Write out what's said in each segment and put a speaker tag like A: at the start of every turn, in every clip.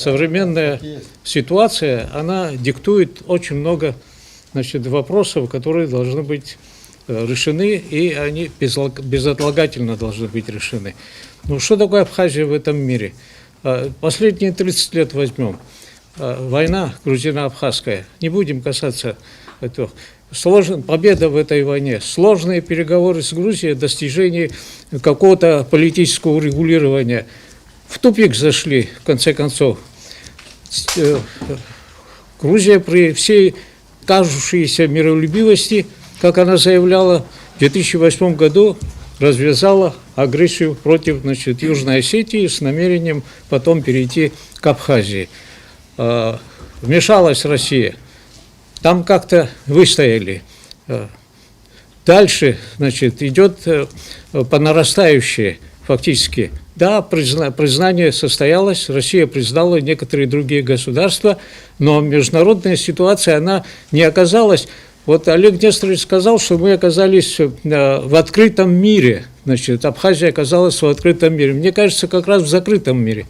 A: современная ситуация, она диктует очень много, значит, вопросов, которые должны быть решены, и они безотлагательно должны быть решены. Ну, что такое Абхазия в этом мире? Последние 30 лет возьмем. Война грузино-абхазская, не будем касаться этого. Победа в этой войне, сложные переговоры с Грузией, достижение какого-то политического урегулирования. В тупик зашли, в конце концов. Грузия при всей кажущейся миролюбивости, как она заявляла, в 2008 году развязала агрессию против, значит, Южной Осетии с намерением потом перейти к Абхазии. Вмешалась Россия. Там как-то выстояли. Дальше, значит, идет по нарастающей фактически. Да, признание состоялось, Россия признала некоторые другие государства, но международная ситуация, она не оказалась. Вот Олег Несторович сказал, что мы оказались в открытом мире, значит, Абхазия оказалась в открытом мире. Мне кажется, как раз в закрытом мире,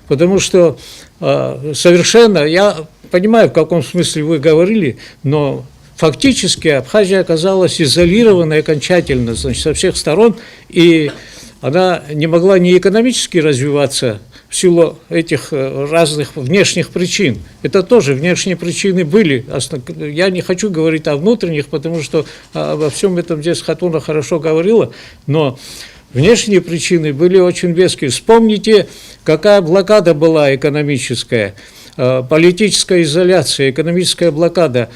A: потому что совершенно, я понимаю, в каком смысле вы говорили, но фактически Абхазия оказалась изолированной окончательно, значит, со всех сторон, и она не могла ни экономически развиваться в силу этих разных внешних причин. Это тоже внешние причины были. Я не хочу говорить о внутренних, потому что обо всем этом здесь Хатуна хорошо говорила, но внешние причины были очень веские. Вспомните, какая блокада была экономическая, политическая изоляция, экономическая блокада.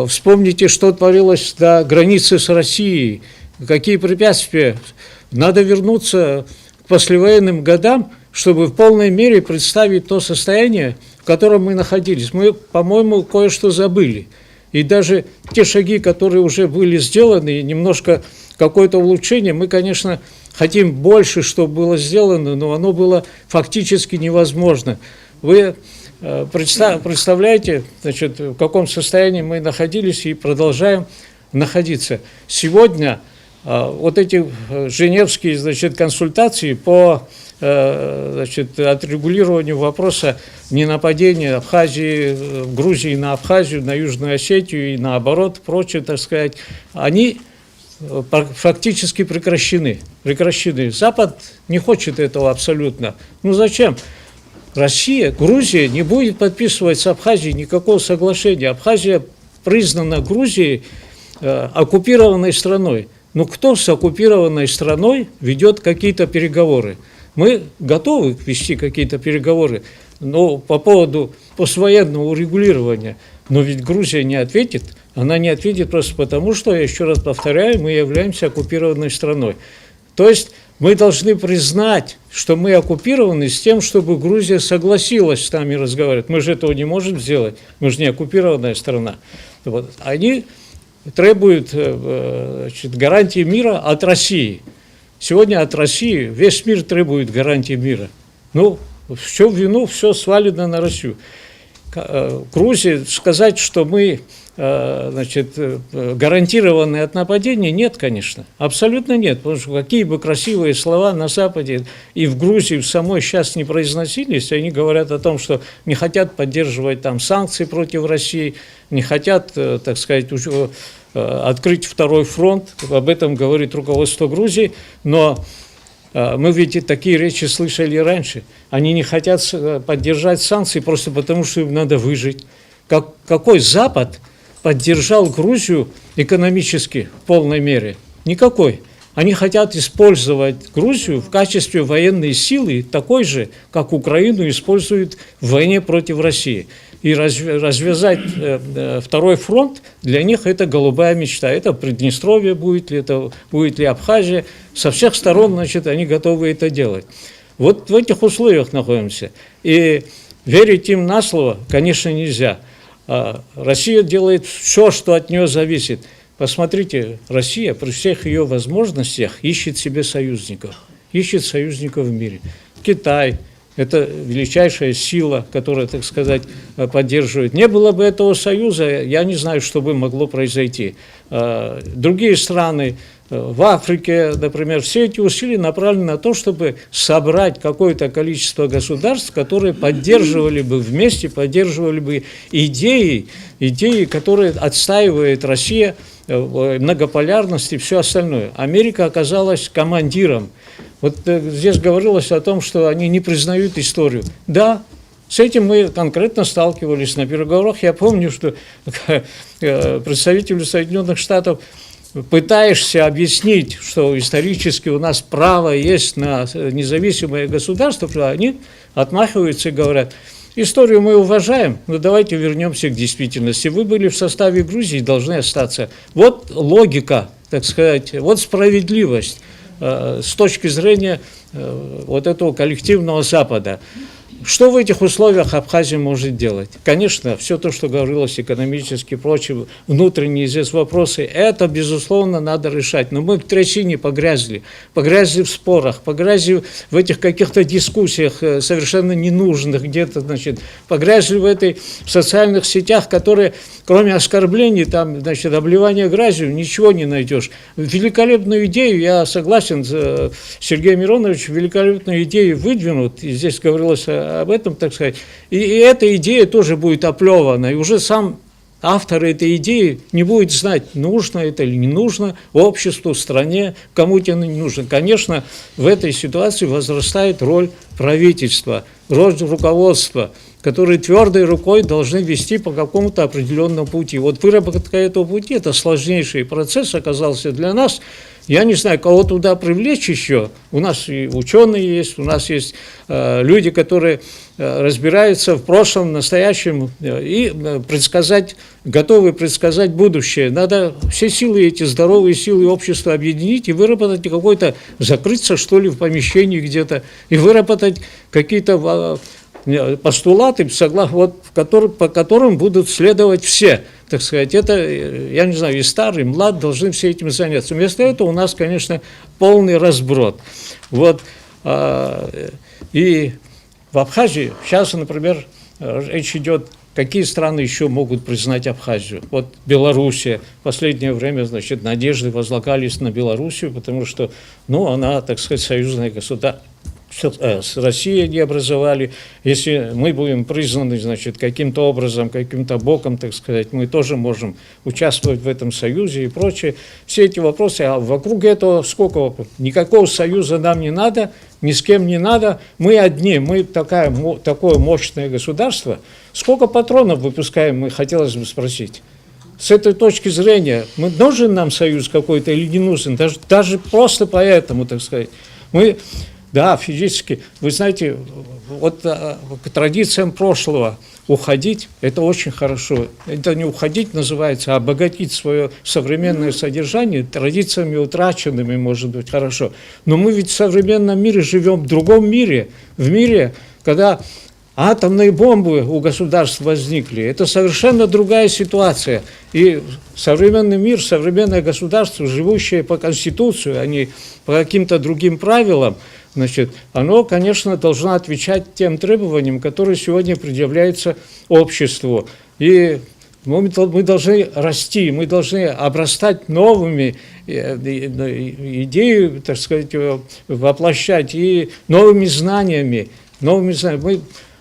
A: Вспомните, что творилось на границе с Россией, какие препятствия. Надо вернуться к послевоенным годам, чтобы в полной мере представить то состояние, в котором мы находились. Мы, по-моему, кое-что забыли. И даже те шаги, которые уже были сделаны, немножко какое-то улучшение, мы, конечно, хотим больше, чтобы было сделано, но оно было фактически невозможно. Вы представляете, значит, в каком состоянии мы находились и продолжаем находиться. Сегодня вот эти женевские, значит, консультации по, значит, отрегулированию вопроса ненападения Абхазии, Грузии на Абхазию, на Южную Осетию и наоборот, прочее, так сказать, они фактически прекращены. Запад не хочет этого абсолютно. Ну зачем? Россия, Грузия не будет подписывать с Абхазией никакого соглашения. Абхазия признана Грузией оккупированной страной. Но кто с оккупированной страной ведет какие-то переговоры? Мы готовы вести какие-то переговоры, но по поводу поствоенного урегулирования. Но ведь Грузия не ответит. Она не ответит просто потому, что, я еще раз повторяю, мы являемся оккупированной страной. То есть мы должны признать, что мы оккупированы с тем, чтобы Грузия согласилась с нами разговаривать. Мы же этого не можем сделать, мы же не оккупированная страна. Вот. Они требуют, значит, гарантии мира от России. Сегодня от России весь мир требует гарантии мира. Ну, все вину, все свалено на Россию. Грузии сказать, что мы, значит, гарантированы от нападения, нет, конечно, абсолютно нет, потому что какие бы красивые слова на Западе и в Грузии в самой сейчас не произносились, они говорят о том, что не хотят поддерживать там санкции против России, не хотят, так сказать, открыть второй фронт, об этом говорит руководство Грузии, но мы ведь и такие речи слышали раньше. Они не хотят поддержать санкции просто потому, что им надо выжить. Какой Запад поддержал Грузию экономически в полной мере? Никакой. Они хотят использовать Грузию в качестве военной силы, такой же, как Украину используют в войне против России. И развязать второй фронт для них это голубая мечта. Это Приднестровье будет ли Абхазия. Со всех сторон, значит, они готовы это делать. Вот в этих условиях находимся. И верить им на слово, конечно, нельзя. Россия делает все, что от нее зависит. Посмотрите, Россия при всех ее возможностях ищет себе союзников. Ищет союзников в мире. Китай. Это величайшая сила, которая, так сказать, поддерживает. Не было бы этого союза, я не знаю, что бы могло произойти. Другие страны, в Африке, например, все эти усилия направлены на то, чтобы собрать какое-то количество государств, которые поддерживали бы вместе, поддерживали бы идеи, которые отстаивает Россия, многополярность и все остальное. Америка оказалась командиром. Вот здесь говорилось о том, что они не признают историю. Да, с этим мы конкретно сталкивались на переговорах. Я помню, что представителю Соединенных Штатов пытаешься объяснить, что исторически у нас право есть на независимое государство, что они отмахиваются и говорят: историю мы уважаем, но давайте вернемся к действительности. Вы были в составе Грузии, должны остаться. Вот логика, так сказать, вот справедливость с точки зрения вот этого коллективного Запада. Что в этих условиях Абхазия может делать? Конечно, все то, что говорилось экономически, прочее, внутренние здесь вопросы, это, безусловно, надо решать. Но мы в трясине погрязли в спорах, погрязли в этих каких-то дискуссиях совершенно ненужных где-то, значит, погрязли в социальных сетях, которые, кроме оскорблений, там, значит, обливания грязью, ничего не найдешь. Великолепную идею, я согласен с Сергеем Мироновичем, великолепную идею выдвинут, и здесь говорилось об этом, так сказать, и эта идея тоже будет оплевана, и уже сам автор этой идеи не будет знать, нужно это или не нужно обществу, стране, кому-то оно не нужно. Конечно, в этой ситуации возрастает роль правительства, роль руководства, которые твердой рукой должны вести по какому-то определенному пути. Вот выработка этого пути – это сложнейший процесс оказался для нас. Я не знаю, кого туда привлечь еще. У нас и ученые есть, у нас есть люди, которые разбираются в прошлом, настоящем и готовы предсказать будущее. Надо все силы, эти здоровые силы общества объединить и выработать какой-то, закрыться, что ли, в помещении где-то, и выработать какие-то постулаты, по которым будут следовать все. Так сказать, это, я не знаю, и старый, и млад должны все этим заняться. Вместо этого у нас, конечно, полный разброд. Вот, и в Абхазии сейчас, например, речь идет, какие страны еще могут признать Абхазию. Вот Белоруссия. В последнее время, значит, надежды возлагались на Белоруссию, потому что, она, так сказать, союзное государство. С Россией не образовали. Если мы будем признаны, значит, каким-то образом, каким-то боком, так сказать, мы тоже можем участвовать в этом союзе и прочее. Все эти вопросы, а вокруг этого сколько? Никакого союза нам не надо, ни с кем не надо. Мы одни, мы такое мощное государство. Сколько патронов выпускаем, мы хотелось бы спросить. С этой точки зрения, нужен нам союз какой-то или не нужен? Даже просто поэтому, так сказать, да, физически. Вы знаете, вот к традициям прошлого уходить – это очень хорошо. Это не уходить называется, а обогатить свое современное содержание традициями утраченными, может быть, хорошо. Но мы ведь в современном мире живем в другом мире, в мире, когда атомные бомбы у государств возникли. Это совершенно другая ситуация. И современный мир, современное государство, живущее по Конституции, а не по каким-то другим правилам, значит, оно, конечно, должно отвечать тем требованиям, которые сегодня предъявляются обществу. И мы должны расти, мы должны обрастать новыми идеями, так сказать, воплощать, и новыми знаниями.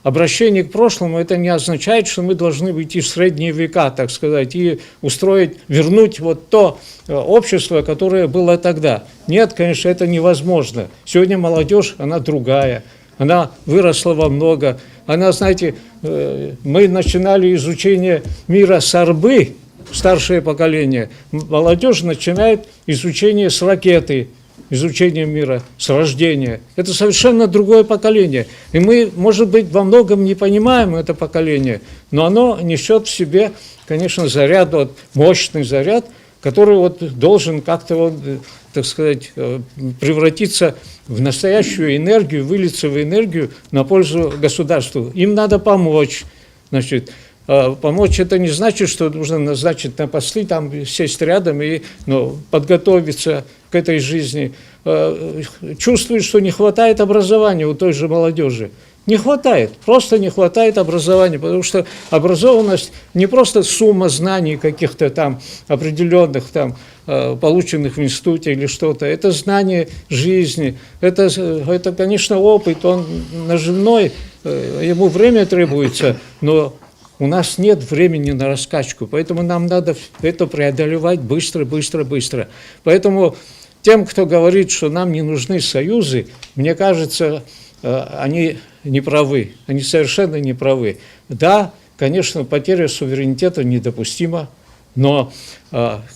A: Обращение к прошлому – это не означает, что мы должны выйти в средние века, так сказать, и вернуть вот то общество, которое было тогда. Нет, конечно, это невозможно. Сегодня молодежь, она другая, она выросла во много. Она, знаете, мы начинали изучение мира с арбы, старшее поколение. Молодежь начинает изучение с ракеты, изучение мира с рождения. Это совершенно другое поколение. И мы, может быть, во многом не понимаем это поколение, но оно несет в себе, конечно, мощный заряд, который должен как-то, так сказать, превратиться в настоящую энергию, вылиться в энергию на пользу государству. Им надо помочь. Значит, помочь – это не значит, что нужно назначить на посты, там сесть рядом и подготовиться к этой жизни. Чувствует, что не хватает образования у той же молодежи. Не хватает, просто не хватает образования, потому что образованность не просто сумма знаний каких-то там определенных, там, полученных в институте или что-то, это знание жизни, это, конечно, опыт, он наживной, ему время требуется, но у нас нет времени на раскачку, поэтому нам надо это преодолевать быстро, быстро, быстро. Поэтому тем, кто говорит, что нам не нужны союзы, мне кажется, они не правы, они совершенно не правы. Да, конечно, потеря суверенитета недопустима, но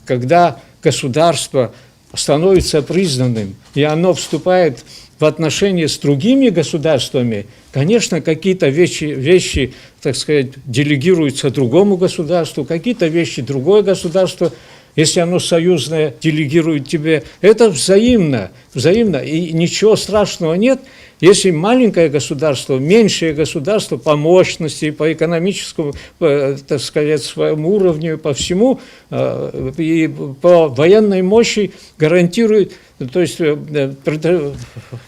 A: когда государство становится признанным, и оно вступает в отношения с другими государствами, конечно, какие-то вещи, так сказать, делегируются другому государству, какие-то вещи другое государство, если оно союзное, делегирует тебе, это взаимно, взаимно, и ничего страшного нет, если маленькое государство, меньшее государство по мощности, по экономическому, так сказать, своему уровню, по всему, и по военной мощи гарантирует, то есть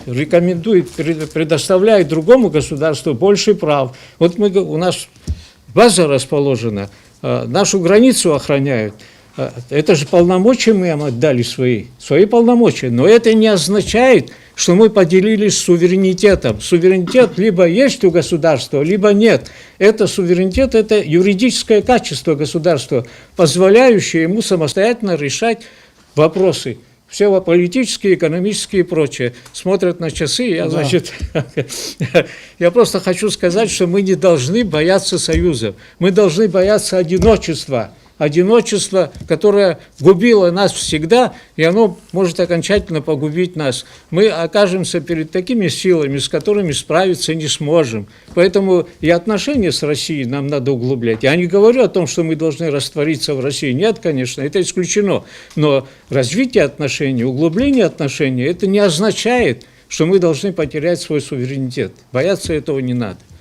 A: рекомендует, предоставляет другому государству больше прав. Вот у нас база расположена, нашу границу охраняют. Это же полномочия мы им отдали свои полномочия, но это не означает, что мы поделились суверенитетом. Суверенитет либо есть у государства, либо нет. Это суверенитет, это юридическое качество государства, позволяющее ему самостоятельно решать вопросы. Все политические, экономические и прочее. Смотрят на часы, я просто хочу сказать, что мы не должны бояться союзов, мы должны бояться одиночества, которое губило нас всегда, и оно может окончательно погубить нас. Мы окажемся перед такими силами, с которыми справиться не сможем. Поэтому и отношения с Россией нам надо углублять. Я не говорю о том, что мы должны раствориться в России. Нет, конечно, это исключено. Но развитие отношений, углубление отношений, это не означает, что мы должны потерять свой суверенитет. Бояться этого не надо.